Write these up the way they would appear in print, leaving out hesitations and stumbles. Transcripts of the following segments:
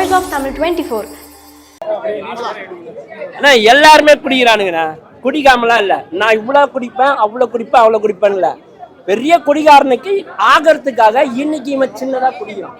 Voice of Tamil 24. அண்ணா எல்லாருமே குடிக்கிறானுங்கண்ணா. குடிக்காமலாம் இல்லை. நான் இவ்வளோ குடிப்பேன், அவ்வளோ குடிப்பேன், அவ்வளோ குடிப்பேன்ல. பெரிய குடிகாரனுக்கு ஆகிறதுக்காக இன்னைக்கு இவன் சின்னதாக குடிக்கிறான்.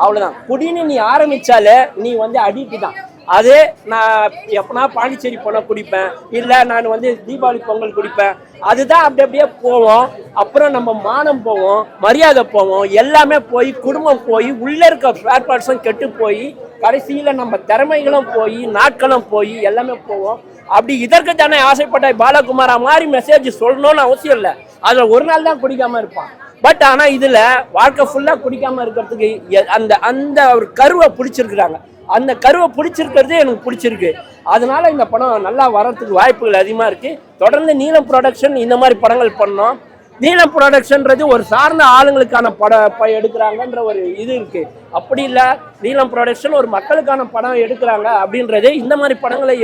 அவ்வளோதான். குடின்னு நீ ஆரம்பிச்சாலே நீ வந்து அடிக்ட் தான். அதே நான் எப்பனா பாண்டிச்சேரி போனால் குடிப்பேன், இல்லை நான் வந்து தீபாவளி பொங்கல் குடிப்பேன். அதுதான் அப்படி அப்படியே போவோம். அப்புறம் நம்ம மானம் போவோம், மரியாதை போவோம், எல்லாமே போய் குடும்பம் போய் உள்ளே இருக்க ஸ்பேர் பார்ட்ஸும் கெட்டு போய் கடைசியில் நம்ம திறமைகளும் போய் நாட்களும் போய் எல்லாமே போவோம். அப்படி இதற்கு தானே ஆசைப்பட்ட பாலகுமாரா மாதிரி மெசேஜ் சொல்லணும்னு அவசியம் இல்லை. அதில் ஒரு நாள் தான் குடிக்காமல் இருப்பான். பட் ஆனால் இதில் வாழ்க்கை ஃபுல்லாக குடிக்காமல் இருக்கிறதுக்கு அந்த அந்த ஒரு கருவை பிடிச்சிருக்கிறாங்க. அந்த கருவை பிடிச்சிருக்கிறது எனக்கு பிடிச்சிருக்கு. அதனால இந்த படம் நல்லா வர்றதுக்கு வாய்ப்புகள் அதிகமாக இருக்குது. தொடர்ந்து நீலம் ப்ரொடக்ஷன் இந்த மாதிரி படங்கள் பண்ணோம். நீலம் ப்ரொடக்ஷன்றது ஒரு சார்ந்த ஆளுங்களுக்கான படம் எடுக்கிறாங்கன்ற ஒரு இது இருக்குது. அப்படி இல்லை, நீலம் ப்ரொடக்ஷன் ஒரு மக்களுக்கான படம் எடுக்கிறாங்க அப்படின்றது இந்த மாதிரி படங்களை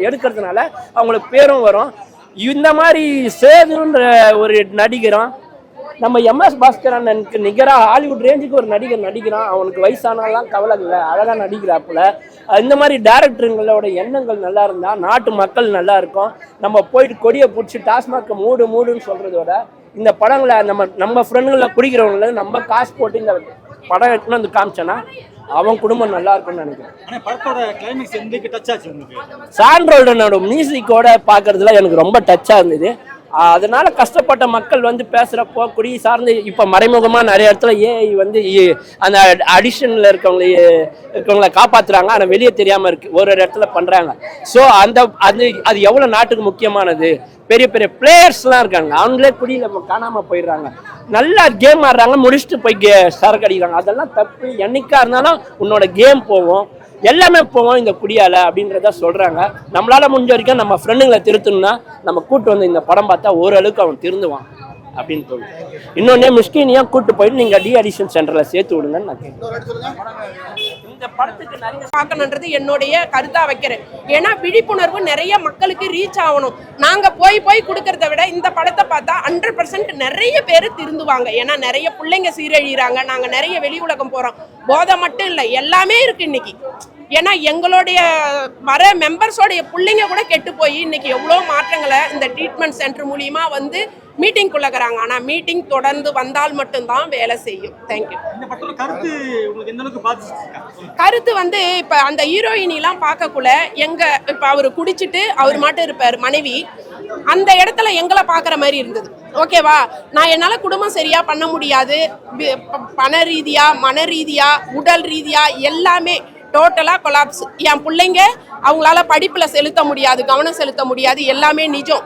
எடுக்கிறதுனால அவங்களுக்கு பேரும் வரும். இந்த மாதிரி சேதுன்ற ஒரு நடிகரும் நம்ம MS பாஸ்கர் அண்ணனுக்கு நிகராக ஹாலிவுட் ரேஞ்சுக்கு ஒரு நடிகர் நடிக்கிறான். அவனுக்கு வயசானாலாம் கவலை இல்லை, அழகாக நடிக்கிறாப்புல. இந்த மாதிரி டேரக்டருங்களோட எண்ணங்கள் நல்லா இருந்தால் நாட்டு மக்கள் நல்லா இருக்கும். நம்ம போயிட்டு கொடியை பிடிச்சி டாஸ்மார்க்கை மூடுன்னு சொல்கிறத விட இந்த படங்களை நம்ம ஃப்ரெண்டுகளில் குடிக்கிறவங்கள நம்ம காசு போட்டு இந்த படம் எடுத்துன்னு வந்து காமிச்சோன்னா அவன் குடும்பம் நல்லா இருக்கும்னு நினைக்கிறேன். சாண்ட்ரோல்டனோட மியூசிக்கோட பார்க்கறதுல எனக்கு ரொம்ப டச்சாக இருந்தது. அதனால கஷ்டப்பட்ட மக்கள் வந்து பேசுகிறப்போ குடி சார்ந்து இப்போ மறைமுகமாக நிறைய இடத்துல ஏஐ வந்து அந்த அடிஷனில் இருக்கவங்கள காப்பாற்றுறாங்க. ஆனால் வெளியே தெரியாமல் இருக்குது, ஒரு இடத்துல பண்ணுறாங்க. ஸோ அது எவ்வளோ நாட்டுக்கு முக்கியமானது. பெரிய பெரிய பிளேயர்ஸ்லாம் இருக்காங்க, அவங்களே குடியில் காணாமல் போயிடுறாங்க. நல்லா கேம் ஆடுறாங்க, முடிச்சுட்டு போய் சரக்கு அடிக்கிறாங்க. அதெல்லாம் தப்பு. என்னைக்கா இருந்தாலும் உன்னோட கேம் போவோம், எல்லாமே போவோம் இந்த குடியால் அப்படின்றத சொல்கிறாங்க. நம்மளால் முடிஞ்ச வரைக்கும் நம்ம ஃப்ரெண்டுங்களை திருத்தணும்னா நம்ம கூட்டு வந்து இந்த படம் பார்த்தா ஓரளவுக்கு அவன் திருந்துவான் அப்படின்னு தோணும். இன்னொன்னே மிஸ்கினியாக கூட்டு போயிட்டு நீங்கள் டி அடிஷன் சென்டரில் சேர்த்து விடுங்கன்னு நான் கேட்குறேன். இந்த படத்துக்கு நிறைய பார்க்கணுன்றது என்னுடைய கருத்தா வைக்கிறேன். ஏன்னா விழிப்புணர்வு நிறைய மக்களுக்கு ரீச் ஆகணும். நாங்க போய் கொடுக்கறத விட இந்த படத்தை பார்த்தா 100% நிறைய பேர் திருந்துவாங்க. ஏன்னா நிறைய பிள்ளைங்க சீரழிகிறாங்க. நாங்க நிறைய வெளி உலகம் போறோம். போதை மட்டும் இல்லை, எல்லாமே இருக்கு இன்னைக்கு. ஏன்னா எங்களுடைய வர மெம்பர்ஸோடைய பிள்ளைங்க கூட கெட்டு போய் இன்னைக்கு எவ்வளோ மாற்றங்களை இந்த ட்ரீட்மெண்ட் சென்டர் மூலியமா வந்து மீட்டிங் கொள்ளக்கிறாங்க. ஆனால் மீட்டிங் தொடர்ந்து வந்தால் மட்டும்தான் வேலை செய்யும். தேங்க்யூ. கருத்து வந்து இப்போ அந்த ஹீரோயினிலாம் பார்க்கக்குள்ள இப்போ அவர் குடிச்சிட்டு அவர் மட்டும் இருப்பார், மனைவி அந்த இடத்துல எங்களை பார்க்குற மாதிரி இருந்தது. ஓகேவா, நான் என்னால் குடும்பம் சரியா பண்ண முடியாது, பண ரீதியா மன ரீதியா உடல் ரீதியா எல்லாமே டோட்டலாக கொலாப்ஸ். என் பிள்ளைங்க அவங்களால படிப்பில் செலுத்த முடியாது, கவனம் செலுத்த முடியாது, எல்லாமே நிஜம்.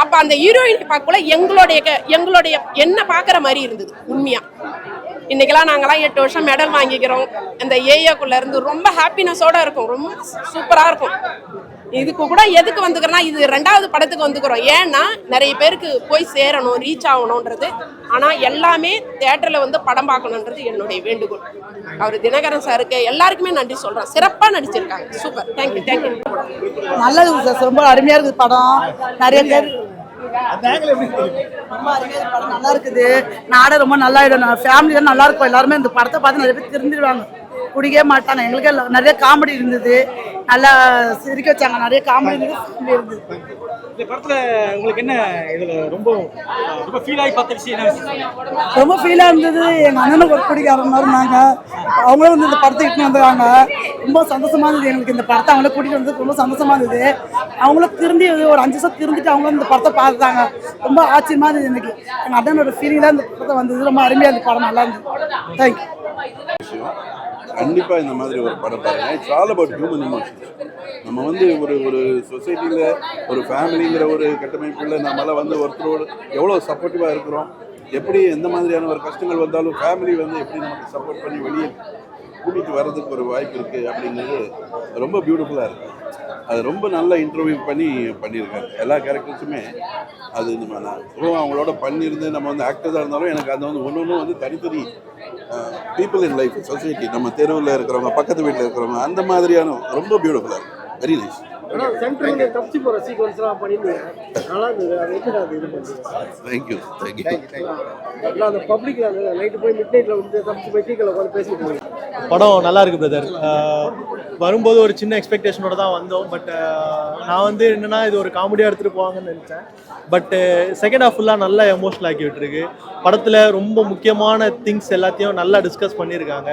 அப்போ அந்த ஹீரோயினை பார்க்கல எங்களுடைய என்ன பார்க்குற மாதிரி இருந்தது உண்மையா. இன்னைக்கெல்லாம் நாங்களாம் 8 வருஷம் மெடல் வாங்கிக்கிறோம். இந்த ஏஏக்குள்ள இருந்து ரொம்ப ஹாப்பினஸோட இருக்கும், ரொம்ப சூப்பராக இருக்கும். இதுக்கு கூட எதுக்கு வந்துக்கிறோன்னா, இது 2வது படத்துக்கு வந்துக்கிறோம். ஏன்னா நிறைய பேருக்கு போய் சேரணும், ரீச் ஆகணுன்றது. ஆனால் எல்லாமே தியேட்டரில் வந்து படம் பார்க்கணுன்றது என்னுடைய வேண்டுகோள். அவர் தினகரன் சாருக்கு எல்லாருக்குமே நன்றி சொல்கிறேன். சிறப்பாக நடிச்சிருக்காங்க. சூப்பர். தேங்க்யூ. நல்லது சார், ரொம்ப அருமையாக இருக்குது படம். நிறைய பேர் ரொம்ப அருமையாக படம் நல்லா இருக்குது. நாடே ரொம்ப நல்லா ஆயிடும், ஃபேமிலி தான் நல்லா இருக்கும். எல்லாருமே இந்த படத்தை பார்த்து நிறைய பேர் திருந்திடுவாங்க, குடிக்கவே மாட்டாங்க. எங்களுக்கு நிறைய காமெடி இருந்தது, நல்லா சிரிக்க வச்சாங்க. நிறைய காமெடி இருந்தது. இந்த படத்துல உங்களுக்கு என்ன இதுல ரொம்ப ஃபீல் ஆகி பார்த்த விஷயம் என்ன? ரொம்ப ஃபீலாக இருந்தது. எங்கள் அண்ணனுக்கு ஒரு குடிக்காரன் மாதிரி இருந்தாங்க, அவங்களும் வந்து இந்த படத்தை இட்டுன்னு வந்துருவாங்க. ரொம்ப சந்தோஷமா இருந்தது எங்களுக்கு. இந்த படத்தை அவங்கள கூட்டிகிட்டு வந்து ரொம்ப சந்தோஷமா இருந்தது. அவங்களும் திருந்தி ஒரு 5 வருஷம் திருந்திட்டு அவங்களும் இந்த படத்தை பார்த்துட்டாங்க. ரொம்ப ஆச்சரியமா இருந்தது எனக்கு. எங்கள் அண்ணனோட ஃபீலிங் தான் இந்த படத்தை வந்தது. ரொம்ப அருமையாக இந்த படம் நல்லா இருந்தது. தேங்க்யூ. கண்டிப்பாக இந்த மாதிரி ஒரு படம் பாருங்கள். It's all about human emotions. நம்ம வந்து ஒரு சொசைட்டியில் ஒரு ஃபேமிலிங்கிற ஒரு கட்டமைப்பில் நம்மளால் வந்து ஒருத்தரோடு எவ்வளோ சப்போர்ட்டிவாக இருக்கிறோம், எப்படி எந்த மாதிரியான ஒரு கஷ்டங்கள் வந்தாலும் ஃபேமிலி வந்து எப்படி நமக்கு சப்போர்ட் பண்ணி வெளியே கூட்டிகிட்டு வர்றதுக்கு ஒரு வாய்ப்பு இருக்குது அப்படிங்கிறது ரொம்ப பியூட்டிஃபுல்லாக இருக்குது. அது ரொம்ப நல்லா இன்டர்வியூ பண்ணியிருக்காரு எல்லா கேரக்டர்ஸுமே. அது நம்ம அவங்களோட பண்ணியிருந்து நம்ம வந்து ஆக்டர்ஸாக இருந்தாலும் எனக்கு அது வந்து ஒன்று வந்து தனித்தனி பீப்புள் இன் லைஃப், சொசைட்டி, நம்ம தெருவில் இருக்கிறவங்க, பக்கத்து வீட்டில் இருக்கிறவங்க, அந்த மாதிரியான ரொம்ப பியூட்டிஃபுல்லாக இருக்குது. Very nice. ஆனால் சென்டர்ல தப்பிச்சு போகிற சீக்வன்ஸ்லாம் பண்ணிருந்தீங்க, நல்லா இருந்தது. அது எப்படி அது இது பண்ணுறீங்க? தேங்க்யூ. அதெல்லாம் அந்த பப்ளிக்ல அந்த நைட்டு போய் மிட் நைட்டில் வந்து தப்பிச்சு போய் டீக்கில் உட்காந்து பேசிட்டு இருக்கீங்க. படம் நல்லா இருக்கு பிரதர். வரும்போது ஒரு சின்ன எக்ஸ்பெக்டேஷனோட தான் வந்தோம். பட் நான் வந்து என்னன்னா இது ஒரு காமெடியாக எடுத்துகிட்டு போவாங்கன்னு நினச்சேன். பட் செகண்ட் ஹாஃப் ஃபுல்லாக நல்லா எமோஷனல் ஆக்கி விட்டுருக்கு. படத்தில் ரொம்ப முக்கியமான திங்ஸ் எல்லாத்தையும் நல்லா டிஸ்கஸ் பண்ணியிருக்காங்க.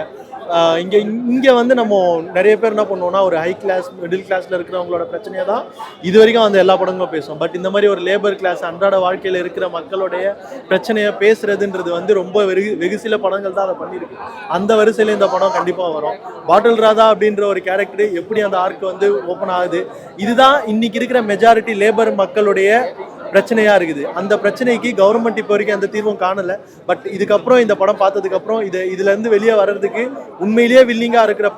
இங்கே வந்து நம்ம நிறைய பேர் என்ன பண்ணுவோம்னா ஒரு ஹை கிளாஸ் மிடில் கிளாஸில் இருக்கிறவங்களோட பிரச்சனையை தான் இது வரைக்கும் அந்த எல்லா படங்களும் பேசுவோம். பட் இந்த மாதிரி ஒரு லேபர் கிளாஸ் அன்றாட வாழ்க்கையில் இருக்கிற மக்களுடைய பிரச்சனையை பேசுறதுன்றது வந்து ரொம்ப வெகு சில படங்கள் தான் அதை பண்ணியிருக்கு. அந்த வரிசையில் இந்த படம் கண்டிப்பாக வரும். பாட்டில் ராதா அப்படின்ற ஒரு கேரக்டர் எப்படி அந்த ஆர்க் வந்து ஓப்பன் ஆகுது, இதுதான் இன்னைக்கு இருக்கிற மெஜாரிட்டி லேபர் மக்களுடைய பிரச்சனையா இருக்குது. அந்த பிரச்சனைக்கு கவர்மெண்ட் இப்போ வரைக்கும் அந்த தீர்வும் காணல. பட் இதுக்கப்புறம் இந்த படம் பார்த்ததுக்கப்புறம் இதுல இருந்து வெளியே வர்றதுக்கு உண்மையிலேயே வில்லிங்கா இருக்கிற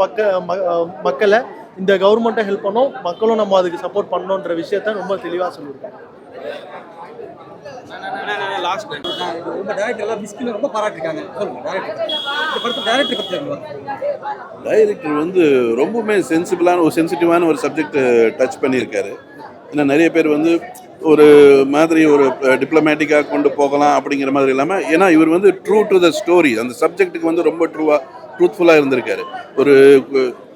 மக்களை இந்த கவர்மெண்ட்டை ஹெல்ப் பண்ணோம், மக்களும் நம்ம அதுக்கு சப்போர்ட் பண்ணோன்ற விஷயத்த ரொம்ப தெளிவா சொல்லியிருக்கேன். ரொம்ப டைரக்டர் எல்லாம் மிஸ்கின் ரொம்ப பாராட்டிருக்காங்க. சொல்லுங்க டைரக்டர், இந்த படத்தை டைரக்டர் பத்தி சொல்லுங்க. டைரக்டர் வந்து ரொம்பவுமே சென்சிபிளான ஒரு சென்சிட்டிவான ஒரு சப்ஜெக்ட் டச் பண்ணியிருக்காரு. ஏன்னா நிறைய பேர் வந்து ஒரு மாதிரி ஒரு டிப்ளமேட்டிக்காக கொண்டு போகலாம் அப்படிங்கிற மாதிரி இல்லாமல், ஏன்னா இவர் வந்து ட்ரூ டு த ஸ்டோரி, அந்த சப்ஜெக்ட்டுக்கு வந்து ரொம்ப ட்ரூத்ஃபுல்லாக இருந்திருக்காரு. ஒரு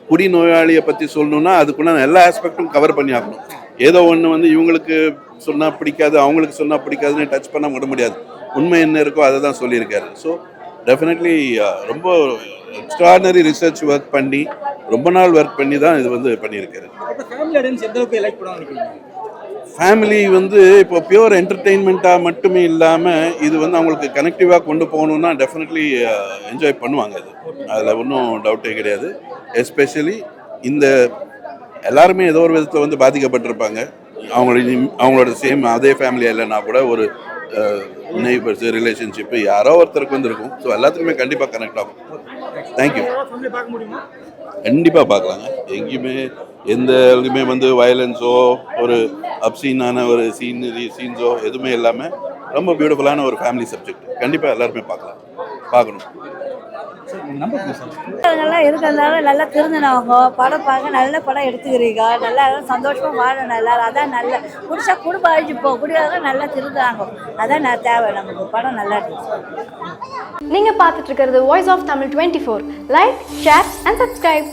குடி நோயாளியை பற்றி சொல்லணும்னா அதுக்குள்ள எல்லா ஆஸ்பெக்டும் கவர் பண்ணி ஆகணும். ஏதோ ஒன்று வந்து இவங்களுக்கு சொன்னால் பிடிக்காது, அவங்களுக்கு சொன்னால் பிடிக்காதுன்னு டச் பண்ண முடியாது. உண்மை என்ன இருக்கோ அதை தான் சொல்லியிருக்காரு. ஸோ டெஃபினெட்லி ரொம்ப எக்ஸ்ட்ராடனரி ரிசர்ச் ஒர்க் பண்ணி ரொம்ப நாள் ஒர்க் பண்ணி தான் இது வந்து பண்ணியிருக்காரு. ஃபேமிலி ஆடியன்ஸ் எந்த அளவுக்கு லைக் பண்ணுவாங்க நினைக்கிறீங்க? ஃபேமிலி வந்து இப்போ பியூர் என்டர்டெயின்மெண்ட்டாக மட்டுமே இல்லாமல் இது வந்து அவங்களுக்கு கனெக்டிவாக கொண்டு போகணுன்னா டெஃபினெட்லி என்ஜாய் பண்ணுவாங்க. அதில் ஒன்றும் டவுட்டே கிடையாது. எஸ்பெஷலி இந்த எல்லாருமே ஏதோ ஒரு விதத்தில் வந்து பாதிக்கப்பட்டிருப்பாங்க. அவங்களோட சேம் அதே ஃபேமிலியாக இல்லைன்னா கூட ஒரு நெய்பர்ஸு ரிலேஷன்ஷிப்பு யாரோ ஒருத்தருக்கு வந்து இருக்கும். ஸோ எல்லாத்துக்குமே கண்டிப்பாக கனெக்ட் ஆகும். தேங்க்யூ. கண்டிப்பாக பார்க்கலாங்க. எங்கேயுமே எந்த இதுவுமே வந்து வயலன்ஸோ ஒரு அப்சீனான ஒரு சீன்ஸோ எதுவுமே இல்லாமல் ரொம்ப பியூட்டிஃபுல்லான ஒரு ஃபேமிலி சப்ஜெக்ட். கண்டிப்பாக எல்லாருமே பார்க்கணும். நல்லா இருக்கிறதுனால நல்லா திருந்தினவங்க படம் பார்க்க நல்ல படம் எடுத்துக்கிறீங்க. நல்லா சந்தோஷமா வாழணும் எல்லாரும். அதான் நல்ல குடிச்சா குடும்பம் அழிஞ்சு போ குடியாக நல்லா திருந்தாங்க. அதான் நான் தேவை நமக்கு. படம் நல்லா இருந்துச்சு. நீங்க பார்த்துட்டு இருக்கிறது voice of Tamil 24. Like, share and subscribe.